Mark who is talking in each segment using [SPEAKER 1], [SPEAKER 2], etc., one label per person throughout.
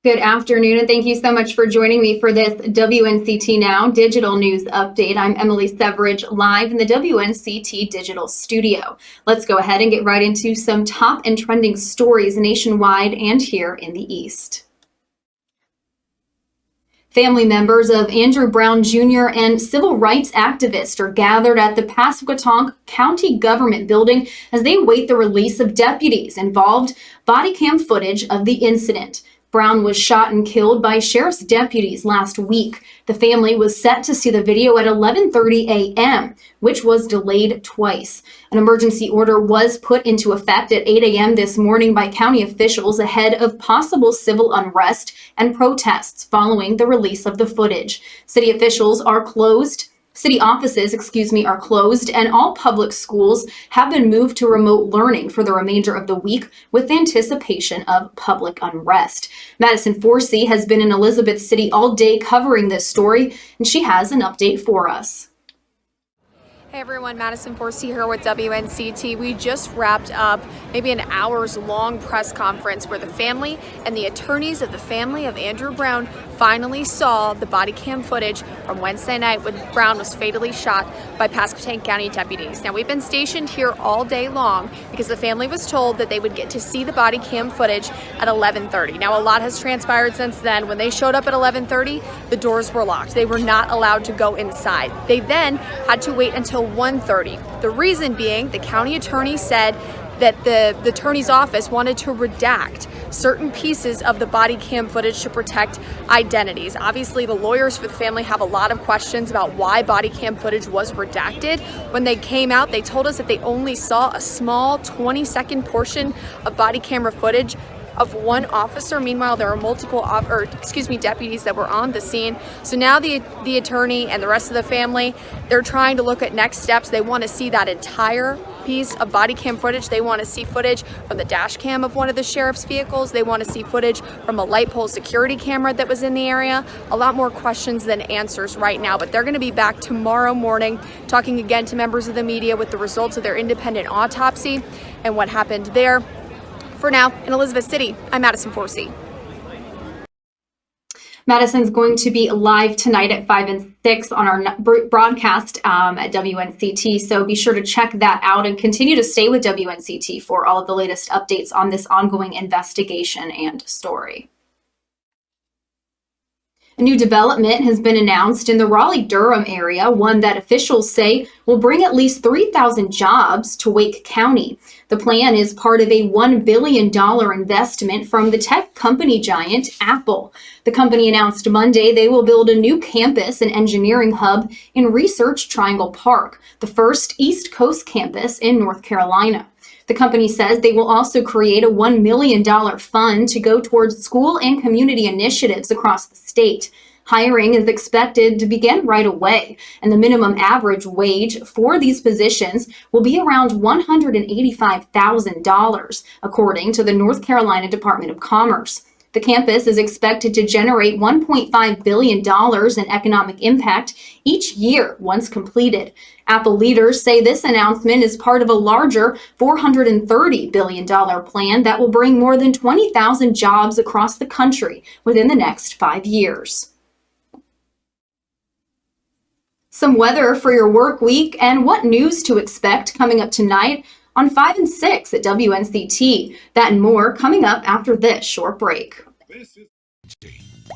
[SPEAKER 1] Good afternoon, and thank you so much for joining me for this WNCT Now digital news update. I'm Emily Severidge, live in the WNCT digital studio. Let's go ahead and get right into some top and trending stories nationwide and here in the East. Family members of Andrew Brown Jr. and civil rights activists are gathered at the Pasquotank County Government Building as they await the release of deputies involved body cam footage of the incident. Brown was shot and killed by sheriff's deputies last week. The family was set to see the video at 11:30 a.m., which was delayed twice. An emergency order was put into effect at 8 a.m. this morning by county officials ahead of possible civil unrest and protests following the release of the footage. City offices are closed, and all public schools have been moved to remote learning for the remainder of the week with anticipation of public unrest. Madison Forsey has been in Elizabeth City all day covering this story, and she has an update for us.
[SPEAKER 2] Hey everyone, Madison Forsey here with WNCT. We just wrapped up maybe an hour's long press conference where the family and the attorneys of the family of Andrew Brown finally saw the body cam footage from Wednesday night when Brown was fatally shot by Pasquotank County deputies. Now, we've been stationed here all day long because the family was told that they would get to see the body cam footage at 11:30. Now, a lot has transpired since then. When they showed up at 11:30, the doors were locked. They were not allowed to go inside. They then had to wait until 1:30. The reason being, the county attorney said that the attorney's office wanted to redact certain pieces of the body cam footage to protect identities. Obviously, the lawyers for the family have a lot of questions about why body cam footage was redacted. When they came out, they told us that they only saw a small 20-second portion of body camera footage of one officer. Meanwhile, there are multiple deputies that were on the scene. So now the attorney and the rest of the family, they're trying to look at next steps. They want to see that entire piece of body cam footage. They want to see footage from the dash cam of one of the sheriff's vehicles. They want to see footage from a light pole security camera that was in the area. A lot more questions than answers right now, but they're going to be back tomorrow morning talking again to members of the media with the results of their independent autopsy and what happened there. For now, in Elizabeth City, I'm Madison Forsey.
[SPEAKER 1] Madison's going to be live tonight at 5 and 6 on our broadcast at WNCT, so be sure to check that out and continue to stay with WNCT for all of the latest updates on this ongoing investigation and story. A new development has been announced in the Raleigh-Durham area, one that officials say will bring at least 3,000 jobs to Wake County. The plan is part of a $1 billion investment from the tech company giant Apple. The company announced Monday they will build a new campus and engineering hub in Research Triangle Park, the first East Coast campus in North Carolina. The company says they will also create a $1 million fund to go towards school and community initiatives across the state. Hiring is expected to begin right away, and the minimum average wage for these positions will be around $185,000, according to the North Carolina Department of Commerce. The campus is expected to generate $1.5 billion in economic impact each year once completed. Apple leaders say this announcement is part of a larger $430 billion plan that will bring more than 20,000 jobs across the country within the next 5 years. Some weather for your work week and what news to expect coming up tonight on 5 and 6 at WNCT. That and more coming up after this short break.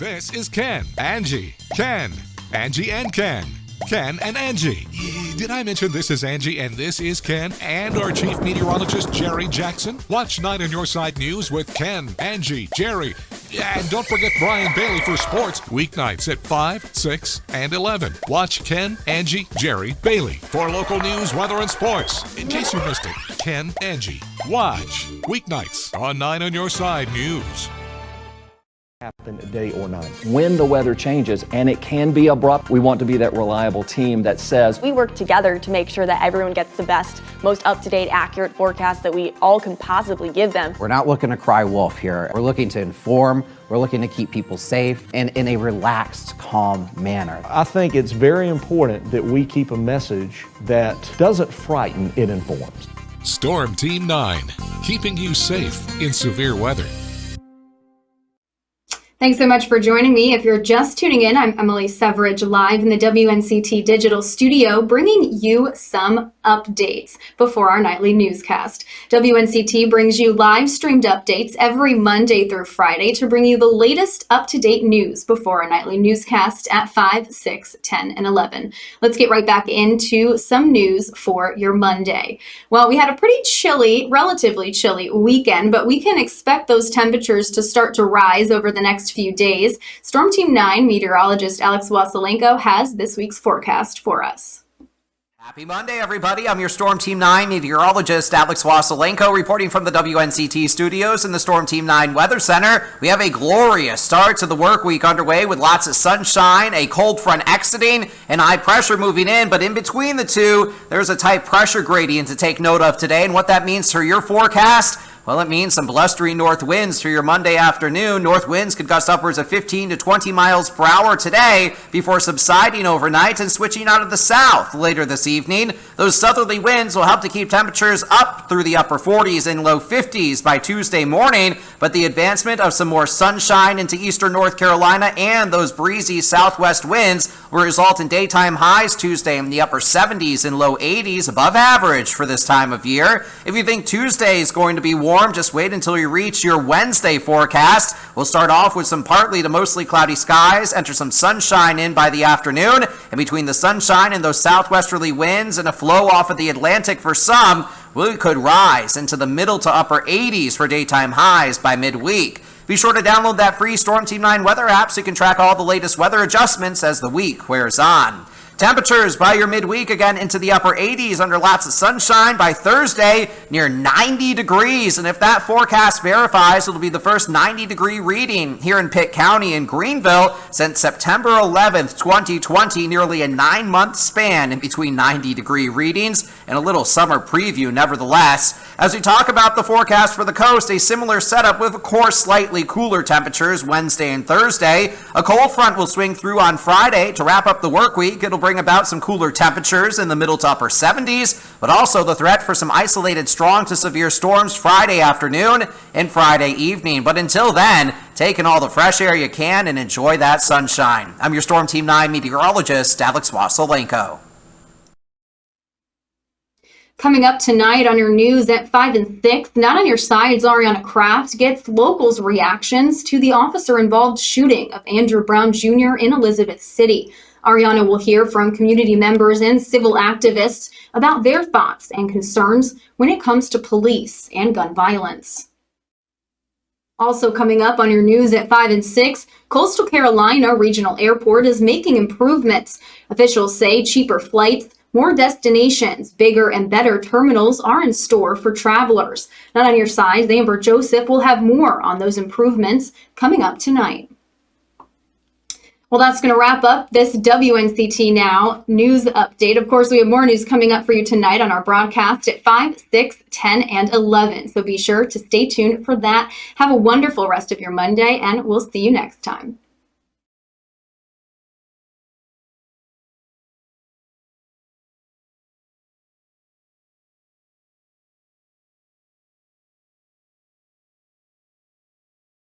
[SPEAKER 3] This is Ken, Angie, Ken, Angie and Ken, Ken and Angie. Did I mention this is Angie and this is Ken and our chief meteorologist, Jerry Jackson? Watch 9 on Your Side News with Ken, Angie, Jerry. And don't forget Brian Bailey for sports, weeknights at 5, 6, and 11. Watch Ken, Angie, Jerry, Bailey for local news, weather, and sports. In case you missed it, Ken, Angie. Watch weeknights on 9 on Your Side News.
[SPEAKER 4] Happen day or night. When the weather changes, and it can be abrupt, we want to be that reliable team that says
[SPEAKER 5] we work together to make sure that everyone gets the best, most up-to-date, accurate forecast that we all can possibly give them.
[SPEAKER 6] We're not looking to cry wolf here. We're looking to inform. We're looking to keep people safe and in a relaxed, calm manner.
[SPEAKER 7] I think it's very important that we keep a message that doesn't frighten, it informs.
[SPEAKER 3] Storm Team 9, keeping you safe in severe weather.
[SPEAKER 1] Thanks so much for joining me. If you're just tuning in, I'm Emily Severidge, live in the WNCT digital studio, bringing you some updates before our nightly newscast. WNCT brings you live streamed updates every Monday through Friday to bring you the latest up-to-date news before our nightly newscast at 5, 6, 10, and 11. Let's get right back into some news for your Monday. Well, we had a pretty chilly, relatively chilly weekend, but we can expect those temperatures to start to rise over the next few days. Storm Team 9 meteorologist Alex Waselenko has this week's forecast for us.
[SPEAKER 8] Happy Monday, everybody. I'm your Storm Team 9 meteorologist, Alex Waselenko, reporting from the WNCT studios in the Storm Team 9 Weather Center. We have a glorious start to the work week underway with lots of sunshine, a cold front exiting, and high pressure moving in. But in between the two, there's a tight pressure gradient to take note of today. And what that means for your forecast, well, it means some blustery north winds for your Monday afternoon. North winds could gust upwards of 15 to 20 miles per hour today before subsiding overnight and switching out of the south later this evening. Those southerly winds will help to keep temperatures up through the upper 40s and low 50s by Tuesday morning, but the advancement of some more sunshine into eastern North Carolina and those breezy southwest winds will result in daytime highs Tuesday in the upper 70s and low 80s, above average for this time of year. If you think Tuesday is going to be warm, just wait until you reach your Wednesday forecast. We'll start off with some partly to mostly cloudy skies, enter some sunshine in by the afternoon, and between the sunshine and those southwesterly winds and a flow off of the Atlantic for some, we could rise into the middle to upper 80s for daytime highs by midweek. Be sure to download that free Storm Team 9 weather app so you can track all the latest weather adjustments as the week wears on. Temperatures by your midweek again into the upper 80s under lots of sunshine. By Thursday, near 90 degrees. And if that forecast verifies, it'll be the first 90-degree reading here in Pitt County in Greenville since September 11th, 2020, nearly a 9-month span in between 90-degree readings and a little summer preview nevertheless. As we talk about the forecast for the coast, a similar setup with, of course, slightly cooler temperatures Wednesday and Thursday. A cold front will swing through on Friday to wrap up the work week. It'll bring about some cooler temperatures in the middle to upper 70s, but also the threat for some isolated strong to severe storms Friday afternoon and Friday evening. But until then, take in all the fresh air you can and enjoy that sunshine. I'm your Storm Team 9 meteorologist, Alex Waselenko.
[SPEAKER 1] Coming up tonight on your news at 5 and 6, Not on Your Side's Ariana Kraft gets locals' reactions to the officer-involved shooting of Andrew Brown Jr. in Elizabeth City. Ariana will hear from community members and civil activists about their thoughts and concerns when it comes to police and gun violence. Also coming up on your news at 5 and 6, Coastal Carolina Regional Airport is making improvements. Officials say cheaper flights, more destinations, bigger and better terminals are in store for travelers. Not on Your Side's Amber Joseph will have more on those improvements coming up tonight. Well, that's going to wrap up this WNCT Now news update. Of course, we have more news coming up for you tonight on our broadcast at 5, 6, 10, and 11. So be sure to stay tuned for that. Have a wonderful rest of your Monday, and we'll see you next time.